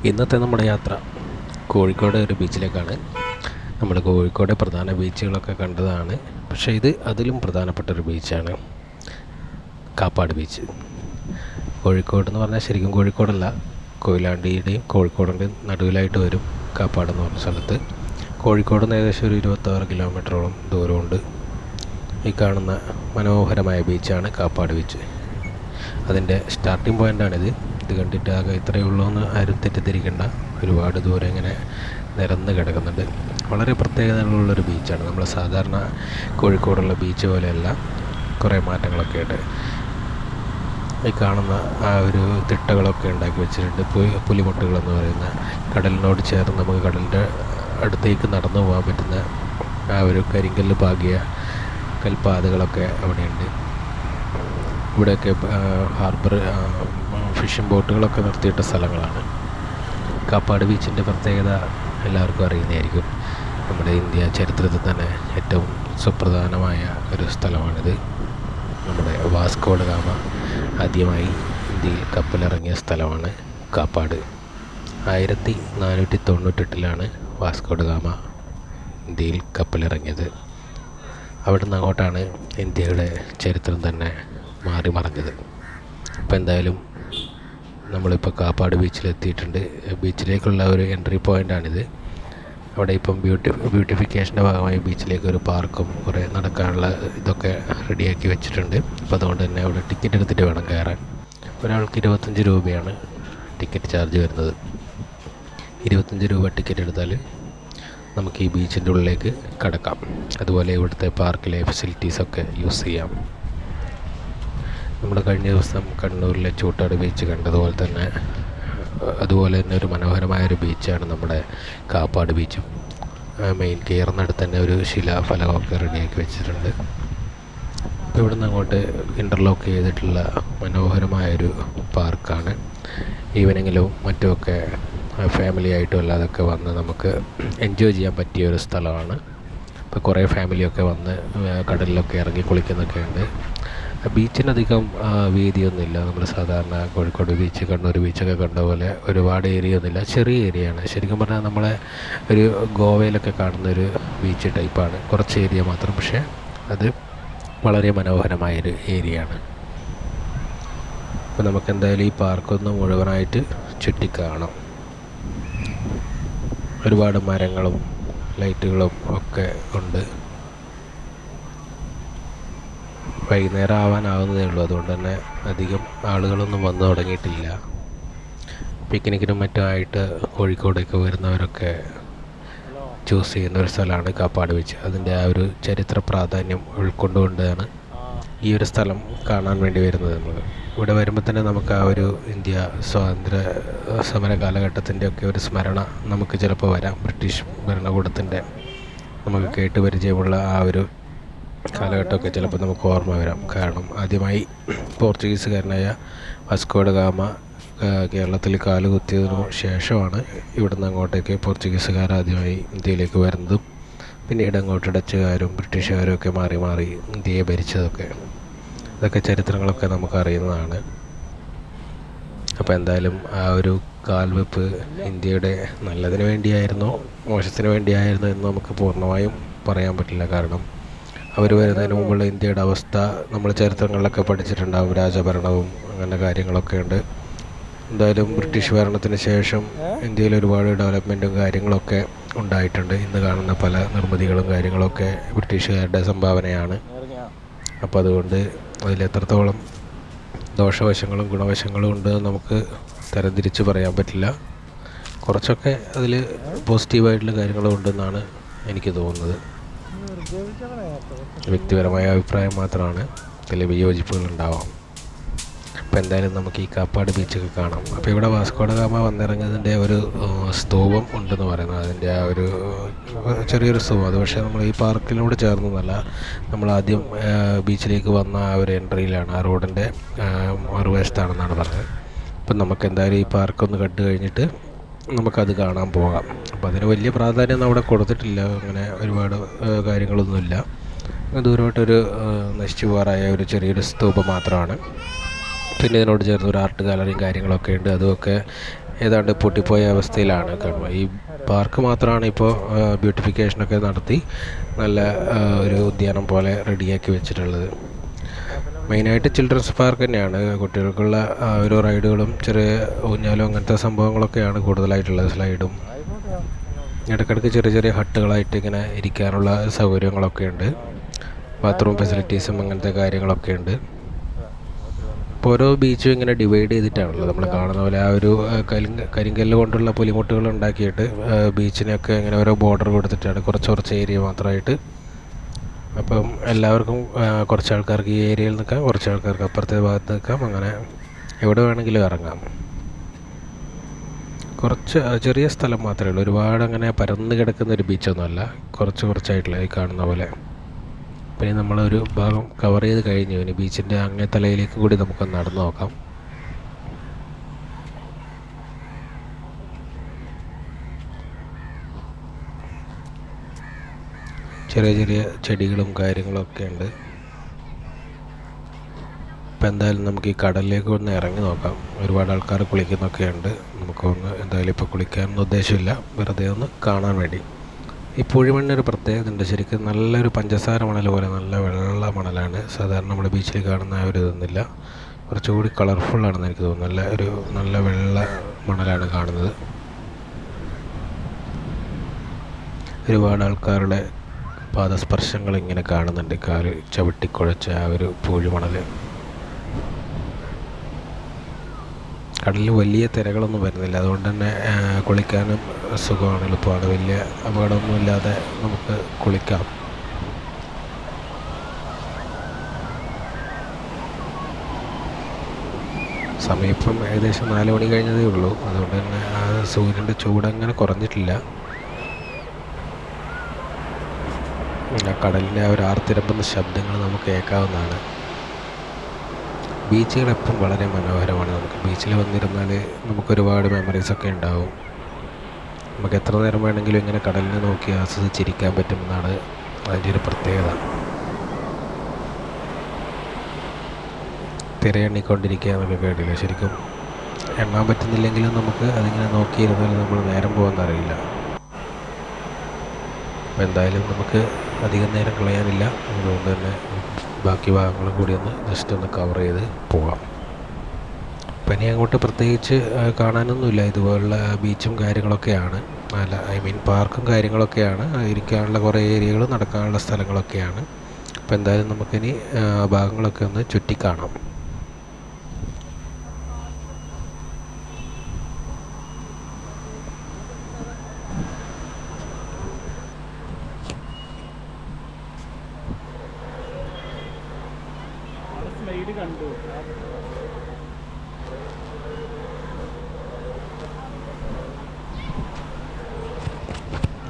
ഇന്നത്തെ നമ്മുടെ യാത്ര കോഴിക്കോട് ഒരു ബീച്ചിലേക്കാണ്. നമ്മൾ കോഴിക്കോട് പ്രധാന ബീച്ചുകളൊക്കെ കണ്ടതാണ്, പക്ഷേ ഇത് അതിലും പ്രധാനപ്പെട്ടൊരു ബീച്ചാണ് കാപ്പാട് ബീച്ച്. കോഴിക്കോട് എന്ന് പറഞ്ഞാൽ ശരിക്കും കോഴിക്കോടല്ല, കൊയിലാണ്ടിയുടെയും കോഴിക്കോടിൻ്റെയും നടുവിലായിട്ട് വരും കാപ്പാട് എന്ന് പറഞ്ഞ സ്ഥലത്ത്. കോഴിക്കോട് നിന്ന് ഏകദേശം ഒരു 26 കിലോമീറ്ററോളം ദൂരമുണ്ട്. ഈ കാണുന്ന മനോഹരമായ ബീച്ചാണ് കാപ്പാട് ബീച്ച്. അതിൻ്റെ സ്റ്റാർട്ടിംഗ് പോയിൻ്റാണിത്. ഇത് കണ്ടിട്ട് ആകെ ഇത്രയേ ഉള്ളൂ എന്ന് ആരും തെറ്റിദ്ധരിക്കേണ്ട. ഒരുപാട് ദൂരം ഇങ്ങനെ നിരന്ന് കിടക്കുന്നുണ്ട്. വളരെ പ്രത്യേകതകളുള്ളൊരു ബീച്ചാണ്. നമ്മൾ സാധാരണ കോഴിക്കോടുള്ള ബീച്ച് പോലെയല്ല, കുറേ മാറ്റങ്ങളൊക്കെ ഉണ്ട്. ഈ കാണുന്ന ആ ഒരു തിട്ടകളൊക്കെ ഉണ്ടാക്കി വെച്ചിട്ടുണ്ട്. പുലിമുട്ടുകളെന്ന് പറയുന്ന കടലിനോട് ചേർന്ന് നമുക്ക് കടലിൻ്റെ അടുത്തേക്ക് നടന്നു പോകാൻ പറ്റുന്ന ആ ഒരു കരിങ്കല്ല് പാകിയ കൽപ്പാതകളൊക്കെ അവിടെയുണ്ട്. ഇവിടെയൊക്കെ ഹാർബർ ഫിഷിംഗ് ബോട്ടുകളൊക്കെ നിർത്തിയിട്ട സ്ഥലങ്ങളാണ്. കാപ്പാട് ബീച്ചിൻ്റെ പ്രത്യേകത എല്ലാവർക്കും അറിയുന്നതായിരിക്കും. നമ്മുടെ ഇന്ത്യ ചരിത്രത്തിൽ തന്നെ ഏറ്റവും സുപ്രധാനമായ ഒരു സ്ഥലമാണിത്. നമ്മുടെ വാസ്കോ ഡ ഗാമ ആദ്യമായി ഇന്ത്യയിൽ കപ്പലിറങ്ങിയ സ്ഥലമാണ് കാപ്പാട്. 1498 വാസ്കോ ഡ ഗാമ ഇന്ത്യയിൽ കപ്പലിറങ്ങിയത്. അവിടെ നിന്ന് അങ്ങോട്ടാണ് ഇന്ത്യയുടെ ചരിത്രം തന്നെ മാറി മറിഞ്ഞത്. അപ്പോൾ എന്തായാലും നമ്മളിപ്പോൾ കാപ്പാട് ബീച്ചിലെത്തിയിട്ടുണ്ട്. ബീച്ചിലേക്കുള്ള ഒരു എൻട്രി പോയിൻ്റാണിത്. അവിടെ ഇപ്പം ബ്യൂട്ടിഫിക്കേഷൻ്റെ ഭാഗമായി ബീച്ചിലേക്ക് ഒരു പാർക്കും കുറേ നടക്കാനുള്ള ഇതൊക്കെ റെഡിയാക്കി വെച്ചിട്ടുണ്ട്. അപ്പോൾ അതുകൊണ്ട് തന്നെ അവിടെ ടിക്കറ്റ് എടുത്തിട്ട് വേണം കയറാൻ. ഒരാൾക്ക് 25 രൂപയാണ് ടിക്കറ്റ് ചാർജ് വരുന്നത്. 25 രൂപ ടിക്കറ്റ് എടുത്താൽ നമുക്ക് ഈ ബീച്ചിൻ്റെ ഉള്ളിലേക്ക് കടക്കാം. അതുപോലെ ഇവിടുത്തെ പാർക്കിലെ ഫെസിലിറ്റീസൊക്കെ യൂസ് ചെയ്യാം. നമ്മൾ കഴിഞ്ഞ ദിവസം കണ്ണൂരിലെ ചൂട്ടാട് ബീച്ച് കണ്ടതുപോലെ തന്നെ ഒരു മനോഹരമായൊരു ബീച്ചാണ് നമ്മുടെ കാപ്പാട് ബീച്ചും. മെയിൻ കയറുന്നിടത്ത് തന്നെ ഒരു ശിലാഫലകമൊക്കെ റെഡിയാക്കി വെച്ചിട്ടുണ്ട്. അപ്പോൾ ഇവിടെ നിന്ന് അങ്ങോട്ട് ഇൻ്റർലോക്ക് ചെയ്തിട്ടുള്ള മനോഹരമായൊരു പാർക്കാണ്. ഈവനിങ്ങിലും മറ്റുമൊക്കെ ഫാമിലി ആയിട്ടും അല്ലാതൊക്കെ വന്ന് നമുക്ക് എൻജോയ് ചെയ്യാൻ പറ്റിയ ഒരു സ്ഥലമാണ്. ഇപ്പോൾ കുറേ ഫാമിലിയൊക്കെ വന്ന് കടലിലൊക്കെ ഇറങ്ങി കുളിക്കുന്നൊക്കെ ഉണ്ട്. ബീച്ചിനധികം വീതിയൊന്നുമില്ല. നമ്മൾ സാധാരണ കോഴിക്കോട് ബീച്ച്, കണ്ണൂർ ബീച്ചൊക്കെ കണ്ട പോലെ ഒരുപാട് ഏരിയ ഒന്നുമില്ല, ചെറിയ ഏരിയയാണ്. ശരിക്കും പറഞ്ഞാൽ നമ്മളെ ഒരു ഗോവയിലൊക്കെ കാണുന്നൊരു ബീച്ച് ടൈപ്പാണ്. കുറച്ച് ഏരിയ മാത്രം, പക്ഷേ അത് വളരെ മനോഹരമായൊരു ഏരിയയാണ്. അപ്പോൾ നമുക്ക് എന്തായാലും ഈ പാർക്കൊന്ന് മുഴുവനായിട്ട് ചുറ്റിക്കാണാം. ഒരുപാട് മരങ്ങളും ലൈറ്റുകളും ഒക്കെ ഉണ്ട്. വൈകുന്നേരം ആവാനാവുന്നതേ ഉള്ളൂ, അതുകൊണ്ട് തന്നെ അധികം ആളുകളൊന്നും വന്നു തുടങ്ങിയിട്ടില്ല. പിക്നിക്കിനും മറ്റുമായിട്ട് കോഴിക്കോടേക്ക് വരുന്നവരൊക്കെ ചൂസ് ചെയ്യുന്ന ഒരു സ്ഥലമാണ് കാപ്പാട് ബീച്ച്. അതിൻ്റെ ആ ഒരു ചരിത്ര പ്രാധാന്യം ഉൾക്കൊണ്ടുകൊണ്ടാണ് ഈ ഒരു സ്ഥലം കാണാൻ വേണ്ടി വരുന്നത്. നമ്മൾ ഇവിടെ വരുമ്പോൾ തന്നെ നമുക്ക് ആ ഒരു ഇന്ത്യ സ്വാതന്ത്ര്യ സമര കാലഘട്ടത്തിൻ്റെ ഒക്കെ ഒരു സ്മരണ നമുക്ക് ചിലപ്പോൾ വരാം. ബ്രിട്ടീഷ് ഭരണകൂടത്തിൻ്റെ നമുക്ക് കേട്ട് പരിചയമുള്ള ആ ഒരു കാലഘട്ടമൊക്കെ ചിലപ്പോൾ നമുക്ക് ഓർമ്മ വരാം. കാരണം ആദ്യമായി പോർച്ചുഗീസുകാരനായ വാസ്കോ ഡ ഗാമ കേരളത്തിൽ കാലുകുത്തിയതിനു ശേഷമാണ് ഇവിടുന്ന് അങ്ങോട്ടേക്ക് പോർച്ചുഗീസുകാർ ആദ്യമായി ഇന്ത്യയിലേക്ക് വരുന്നതും പിന്നീട് അങ്ങോട്ട് ഡച്ചുകാരും ബ്രിട്ടീഷുകാരും ഒക്കെ മാറി മാറി ഇന്ത്യയെ ഭരിച്ചതൊക്കെ. ഇതൊക്കെ ചരിത്രങ്ങളൊക്കെ നമുക്ക് അറിയുന്നതാണ്. അപ്പോൾ എന്തായാലും ആ ഒരു കാൽവെപ്പ് ഇന്ത്യയുടെ നല്ലതിന് വേണ്ടിയായിരുന്നോ മോശത്തിന് വേണ്ടിയായിരുന്നോ എന്ന് നമുക്ക് പൂർണ്ണമായും പറയാൻ പറ്റില്ല. കാരണം അവർ വരുന്നതിന് മുമ്പുള്ള ഇന്ത്യയുടെ അവസ്ഥ നമ്മൾ ചരിത്രങ്ങളിലൊക്കെ പഠിച്ചിട്ടുണ്ടാകും. രാജഭരണവും അങ്ങനെ കാര്യങ്ങളൊക്കെ ഉണ്ട്. എന്തായാലും ബ്രിട്ടീഷ് ഭരണത്തിന് ശേഷം ഇന്ത്യയിൽ ഒരുപാട് ഡെവലപ്മെൻറ്റും കാര്യങ്ങളൊക്കെ ഉണ്ടായിട്ടുണ്ട്. ഇന്ന് കാണുന്ന പല നിർമ്മിതികളും കാര്യങ്ങളൊക്കെ ബ്രിട്ടീഷുകാരുടെ സംഭാവനയാണ്. അപ്പോൾ അതുകൊണ്ട് അതിലെത്രത്തോളം ദോഷവശങ്ങളും ഗുണവശങ്ങളും ഉണ്ട് നമുക്ക് തരംതിരിച്ച് പറയാൻ പറ്റില്ല. കുറച്ചൊക്കെ അതിൽ പോസിറ്റീവായിട്ടുള്ള കാര്യങ്ങളും ഉണ്ടെന്നാണ് എനിക്ക് തോന്നുന്നത്. വ്യക്തിപരമായ അഭിപ്രായം മാത്രമാണ്, ഇതിൽ വിയോജിപ്പുകളുണ്ടാവാം. അപ്പോൾ എന്തായാലും നമുക്ക് ഈ കാപ്പാട് ബീച്ചൊക്കെ കാണാം. അപ്പോൾ ഇവിടെ വാസ്കോ ഡ ഗാമ വന്നിറങ്ങിയതിൻ്റെ ഒരു സ്തൂപം ഉണ്ടെന്ന് പറയുന്നത്. അതിൻ്റെ ആ ഒരു ചെറിയൊരു സ്തൂപം, അത് പക്ഷേ നമ്മൾ ഈ പാർക്കിനോട് ചേർന്നതല്ല. നമ്മൾ ആദ്യം ബീച്ചിലേക്ക് വന്ന ആ ഒരു എൻട്രിയിലാണ്, ആ റോഡിൻ്റെ മറുവശത്താണെന്നാണ് പറഞ്ഞത്. അപ്പം നമുക്ക് എന്തായാലും ഈ പാർക്കൊന്ന് കണ്ടു കഴിഞ്ഞിട്ട് നമുക്കത് കാണാൻ പോകാം. അപ്പോൾ അതിന് വലിയ പ്രാധാന്യം അവിടെ കൊടുത്തിട്ടില്ല, അങ്ങനെ ഒരുപാട് കാര്യങ്ങളൊന്നുമില്ല. ദൂരമായിട്ടൊരു നശിച്ചു പോകാറായ ഒരു ചെറിയൊരു സ്തൂപം മാത്രമാണ്. പിന്നെ ഇതിനോട് ചേർന്ന് ഒരു ആർട്ട് ഗാലറിയും കാര്യങ്ങളൊക്കെ ഉണ്ട്. അതുമൊക്കെ ഏതാണ്ട് പൊട്ടിപ്പോയ അവസ്ഥയിലാണ് കാണുന്നത്. ഈ പാർക്ക് മാത്രമാണ് ഇപ്പോൾ ബ്യൂട്ടിഫിക്കേഷനൊക്കെ നടത്തി നല്ല ഒരു ഉദ്യാനം പോലെ റെഡിയാക്കി വെച്ചിട്ടുള്ളത്. മെയിനായിട്ട് ചിൽഡ്രൻസ് പാർക്ക് തന്നെയാണ്. കുട്ടികൾക്കുള്ള ഓരോ റൈഡുകളും ചെറിയ ഊഞ്ഞാലും അങ്ങനത്തെ സംഭവങ്ങളൊക്കെയാണ് കൂടുതലായിട്ടുള്ളത്. സ്ലൈഡും ഇടയ്ക്കിടയ്ക്ക് ചെറിയ ചെറിയ ഹട്ടുകളായിട്ട് ഇങ്ങനെ ഇരിക്കാനുള്ള സൗകര്യങ്ങളൊക്കെ ഉണ്ട്. ബാത്റൂം ഫെസിലിറ്റീസും അങ്ങനത്തെ കാര്യങ്ങളൊക്കെ ഉണ്ട്. ഇപ്പോൾ ഓരോ ബീച്ചും ഇങ്ങനെ ഡിവൈഡ് ചെയ്തിട്ടാണല്ലോ നമ്മൾ കാണുന്ന പോലെ. ആ ഒരു കരിങ്കല്ല് കൊണ്ടുള്ള പുലിമുട്ടുകൾ ഉണ്ടാക്കിയിട്ട് ബീച്ചിനൊക്കെ ഇങ്ങനെ ഓരോ ബോർഡർ കൊടുത്തിട്ടാണ്, കുറച്ച് ഏരിയ മാത്രമായിട്ട്. അപ്പം എല്ലാവർക്കും കുറച്ച് ആൾക്കാർക്ക് ഈ ഏരിയയിൽ നിൽക്കാം, കുറച്ച് ആൾക്കാർക്ക് അപ്പുറത്തെ ഭാഗത്ത് നിൽക്കാം. അങ്ങനെ എവിടെ വേണമെങ്കിലും ഇറങ്ങാം. കുറച്ച് ചെറിയ സ്ഥലം മാത്രമേ ഉള്ളൂ. ഒരുപാട് അങ്ങനെ പരന്ന് കിടക്കുന്ന ഒരു ബീച്ചൊന്നുമല്ല, കുറച്ചായിട്ടുള്ള ഈ കാണുന്ന പോലെ. പിന്നെ നമ്മളൊരു ഭാഗം കവർ ചെയ്ത് കഴിഞ്ഞു. ഇനി ബീച്ചിൻ്റെ അങ്ങേ തലയിലേക്ക് കൂടി നമുക്കൊന്ന് നടന്നു നോക്കാം. ചെറിയ ചെറിയ ചെടികളും കാര്യങ്ങളൊക്കെ ഉണ്ട്. ഇപ്പം എന്തായാലും നമുക്ക് ഈ കടലിലേക്ക് ഒന്ന് ഇറങ്ങി നോക്കാം. ഒരുപാട് ആൾക്കാർ കുളിക്കുന്നൊക്കെ ഉണ്ട്. നമുക്കൊന്ന് എന്തായാലും ഇപ്പോൾ കുളിക്കാനൊന്നും ഉദ്ദേശമില്ല, വെറുതെ ഒന്ന് കാണാൻ വേണ്ടി. ഈ പുഴിമണ്ണൊരു പ്രത്യേകത ഉണ്ട്. ശരിക്കും നല്ലൊരു പഞ്ചസാര മണൽ പോലെ നല്ല വെള്ള മണലാണ്. സാധാരണ നമ്മൾ ബീച്ചിൽ കാണുന്ന ആ ഒരു ഇതൊന്നുമില്ല. കുറച്ചുകൂടി കളർഫുള്ളാണെന്ന് എനിക്ക് തോന്നുന്നു. നല്ല വെള്ള മണലാണ് കാണുന്നത്. ഒരുപാട് ആൾക്കാരുടെ പാദസ്പർശങ്ങൾ ഇങ്ങനെ കാണുന്നുണ്ട്. കാല് ചവിട്ടിക്കുഴച്ച ആ ഒരു പൂഴിമണൽ. കടലിൽ വലിയ തിരകളൊന്നും വരുന്നില്ല, അതുകൊണ്ട് തന്നെ കുളിക്കാനും സുഖമാണ്, എളുപ്പമാണ്. വലിയ അപകടമൊന്നുമില്ലാതെ നമുക്ക് കുളിക്കാം. സമയം ഇപ്പം ഏകദേശം 4 മണി കഴിഞ്ഞതേ ഉള്ളൂ. അതുകൊണ്ട് തന്നെ ആ സൂര്യൻ്റെ ചൂടങ്ങനെ കുറഞ്ഞിട്ടില്ല. കടലിൻ്റെ ആ ഒരു ആർത്തിരമ്പുന്ന ശബ്ദങ്ങൾ നമുക്ക് കേൾക്കാവുന്നതാണ്. ബീച്ചുകളെപ്പം വളരെ മനോഹരമാണ്. നമുക്ക് ബീച്ചിൽ വന്നിരുന്നാൽ നമുക്കൊരുപാട് മെമ്മറീസൊക്കെ ഉണ്ടാവും. നമുക്ക് എത്ര നേരം വേണമെങ്കിലും ഇങ്ങനെ കടലിനെ നോക്കി ആസ്വദിച്ചിരിക്കാൻ പറ്റുമെന്നാണ് അതിൻ്റെ ഒരു പ്രത്യേകത. തിരയെണ്ണിക്കൊണ്ടിരിക്കുക എന്നൊക്കെ കേട്ടില്ല. ശരിക്കും എണ്ണാൻ പറ്റുന്നില്ലെങ്കിലും നമുക്ക് അതിങ്ങനെ നോക്കിയിരുന്നാൽ നമ്മൾ നേരം പോകുന്നറിയില്ല. അപ്പോൾ എന്തായാലും നമുക്ക് അധികം നേരം കളയാനില്ല. അതുകൊണ്ട് തന്നെ ബാക്കി ഭാഗങ്ങളും കൂടി ജസ്റ്റ് ഒന്ന് കവർ ചെയ്ത് പോകാം. അപ്പം ഇനി അങ്ങോട്ട് പ്രത്യേകിച്ച് കാണാനൊന്നുമില്ല. ഇതുപോലുള്ള ബീച്ചും കാര്യങ്ങളൊക്കെയാണ്. പാർക്കും കാര്യങ്ങളൊക്കെയാണ്. ഇരിക്കാനുള്ള കുറേ ഏരിയകൾ, നടക്കാനുള്ള സ്ഥലങ്ങളൊക്കെയാണ്. അപ്പോൾ എന്തായാലും നമുക്കിനി ഭാഗങ്ങളൊക്കെ ഒന്ന് ചുറ്റിക്കാണാം.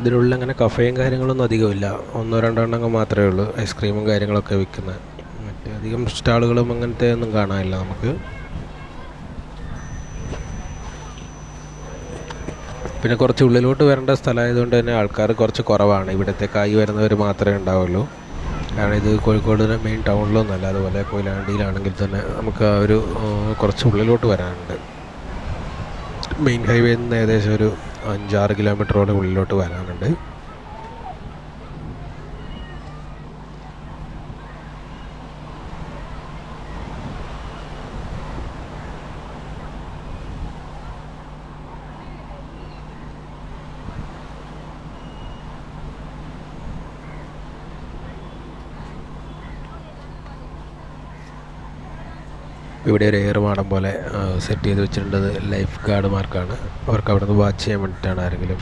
ഇതിനുള്ള അങ്ങനെ കഫേയും കാര്യങ്ങളൊന്നും അധികമില്ല. 1-2 എണ്ണം മാത്രമേ ഉള്ളൂ ഐസ്ക്രീമും കാര്യങ്ങളൊക്കെ വിൽക്കുന്നത്. അധികം സ്റ്റാളുകളും അങ്ങനത്തെ ഒന്നും കാണാനില്ല നമുക്ക്. പിന്നെ കുറച്ച് ഉള്ളിലോട്ട് വരേണ്ട സ്ഥലമായതുകൊണ്ട് തന്നെ ആൾക്കാർ കുറച്ച് കുറവാണ്. ഇവിടത്തേക്കായി വരുന്നവർ മാത്രമേ ഉണ്ടാവുള്ളൂ. കാരണം ഇത് കോഴിക്കോട് മെയിൻ ടൗണിലൊന്നുമല്ല. അതുപോലെ കൊയിലാണ്ടിയിലാണെങ്കിൽ തന്നെ നമുക്ക് ആ ഒരു കുറച്ച് ഉള്ളിലോട്ട് വരാനുണ്ട്. മെയിൻ ഹൈവേയിൽ നിന്ന് ഏകദേശം ഒരു 5-6 കിലോമീറ്ററോളം ഉള്ളിലോട്ട് വരാനുണ്ട്. ഇവിടെ ഒരു ഏറുമാടം പോലെ സെറ്റ് ചെയ്ത് വെച്ചിട്ടുള്ളത് ലൈഫ് ഗാർഡുമാർക്കാണ്. അവർക്ക് അവിടെ നിന്ന് വാച്ച് ചെയ്യാൻ വേണ്ടിയിട്ടാണ്. ആരെങ്കിലും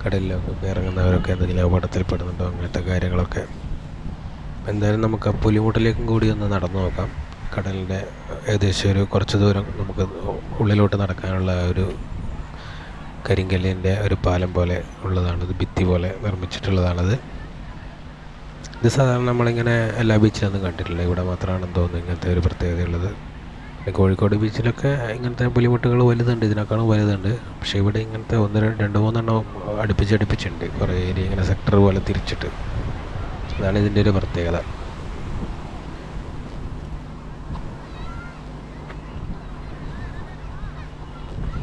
കടലിലൊക്കെ ഇറങ്ങുന്നവരൊക്കെ എന്തെങ്കിലും അപകടത്തിൽപ്പെടുന്നുണ്ടോ അങ്ങനത്തെ കാര്യങ്ങളൊക്കെ. എന്തായാലും നമുക്ക് ആ പുലിമുട്ടിലേക്കും കൂടി ഒന്ന് നടന്നു നോക്കാം. കടലിൻ്റെ ഏകദേശം ഒരു കുറച്ച് ദൂരം നമുക്ക് ഉള്ളിലോട്ട് നടക്കാനുള്ള ഒരു കരിങ്കല്ലിൻ്റെ ഒരു പാലം പോലെ ഉള്ളതാണിത്. ഭിത്തി പോലെ നിർമ്മിച്ചിട്ടുള്ളതാണത്. ഇത് സാധാരണ നമ്മളിങ്ങനെ എല്ലാ ബീച്ചിലൊന്നും കണ്ടിട്ടില്ല. ഇവിടെ മാത്രമാണെന്ന് തോന്നുന്നു ഇങ്ങനത്തെ ഒരു പ്രത്യേകതയുള്ളത്. കോഴിക്കോട് ബീച്ചിലൊക്കെ ഇങ്ങനത്തെ പുലിമുട്ടുകൾ വലുതുണ്ട്, ഇതിനേക്കാളും വലുതുണ്ട്. പക്ഷേ ഇവിടെ ഇങ്ങനത്തെ 2-3 എണ്ണം അടുപ്പിച്ചുണ്ട്. കുറേ ഏരിയ ഇങ്ങനെ സെക്ടർ പോലെ തിരിച്ചിട്ട്. അതാണ് ഇതിൻ്റെ ഒരു പ്രത്യേകത.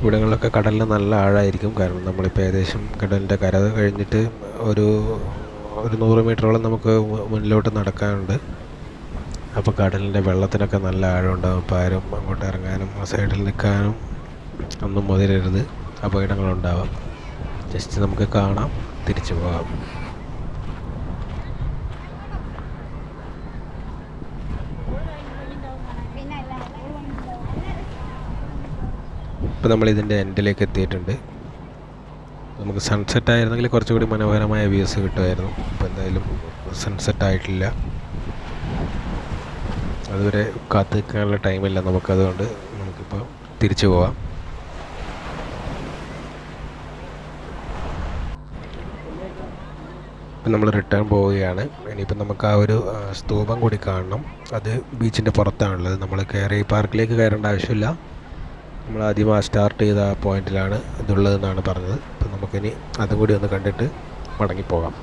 ഇവിടങ്ങളിലൊക്കെ കടലിൽ നല്ല ആഴമായിരിക്കും. കാരണം നമ്മളിപ്പോൾ ഏകദേശം കടലിൻ്റെ കര കഴിഞ്ഞിട്ട് ഒരു 100 മീറ്ററോളം നമുക്ക് മുന്നിലോട്ട് നടക്കാനുണ്ട്. അപ്പോൾ കടലിൻ്റെ വെള്ളത്തിനൊക്കെ നല്ല ആഴമുണ്ടാകും. അപ്പോൾ ആരും അങ്ങോട്ട് ഇറങ്ങാനും ആ സൈഡിൽ നിൽക്കാനും ഒന്നും മുതിരരുത്, അപകടങ്ങളുണ്ടാവാം. ജസ്റ്റ് നമുക്ക് കാണാം, തിരിച്ചു പോകാം. ഇപ്പോൾ നമ്മളിതിൻ്റെ എൻഡിലേക്ക് എത്തിയിട്ടുണ്ട്. നമുക്ക് സൺസെറ്റ് ആയിരുന്നെങ്കിൽ കുറച്ചുകൂടി മനോഹരമായ വ്യൂസ് കിട്ടുമായിരുന്നു. ഇപ്പോൾ എന്തായാലും സൺസെറ്റ് ആയിട്ടില്ല. അതുവരെ കാത്തു നിൽക്കാനുള്ള ടൈമില്ല നമുക്കതുകൊണ്ട് നമുക്കിപ്പോൾ തിരിച്ചു പോവാം. ഇപ്പം നമ്മൾ റിട്ടേൺ പോവുകയാണ്. ഇനിയിപ്പം നമുക്ക് ആ ഒരു സ്തൂപം കൂടി കാണണം. അത് ബീച്ചിൻ്റെ പുറത്താണുള്ളത്. നമ്മൾ കയറി പാർക്കിലേക്ക് കയറേണ്ട ആവശ്യമില്ല. നമ്മൾ ആദ്യം സ്റ്റാർട്ട് ചെയ്ത ആ പോയിന്റിലാണ് ഇതുള്ളതെന്നാണ് പറഞ്ഞത്. അപ്പം നമുക്കിനി അതും കൂടി ഒന്ന് കണ്ടിട്ട് മടങ്ങിപ്പോകാം.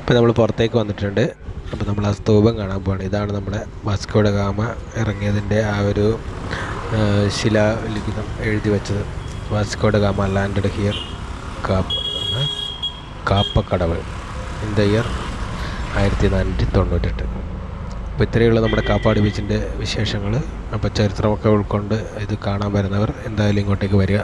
ഇപ്പോൾ നമ്മൾ പുറത്തേക്ക് വന്നിട്ടുണ്ട്. അപ്പോൾ നമ്മൾ ആ സ്തൂപം കാണാൻ പോവാണ്. ഇതാണ് നമ്മുടെ വാസ്കോ ഡ ഗാമ ഇറങ്ങിയതിൻ്റെ ആ ഒരു ശിലാലിഖിതം എഴുതി വെച്ചത്. Vasco da Gama landed here Kappakadavu in the year 1498. അപ്പോൾ ഇത്രയുള്ള നമ്മുടെ കാപ്പാട് ബീച്ചിൻ്റെ വിശേഷങ്ങൾ. അപ്പോൾ ചരിത്രമൊക്കെ ഉൾക്കൊണ്ട് ഇത് കാണാൻ വരുന്നവർ എന്തായാലും ഇങ്ങോട്ടേക്ക് വരിക.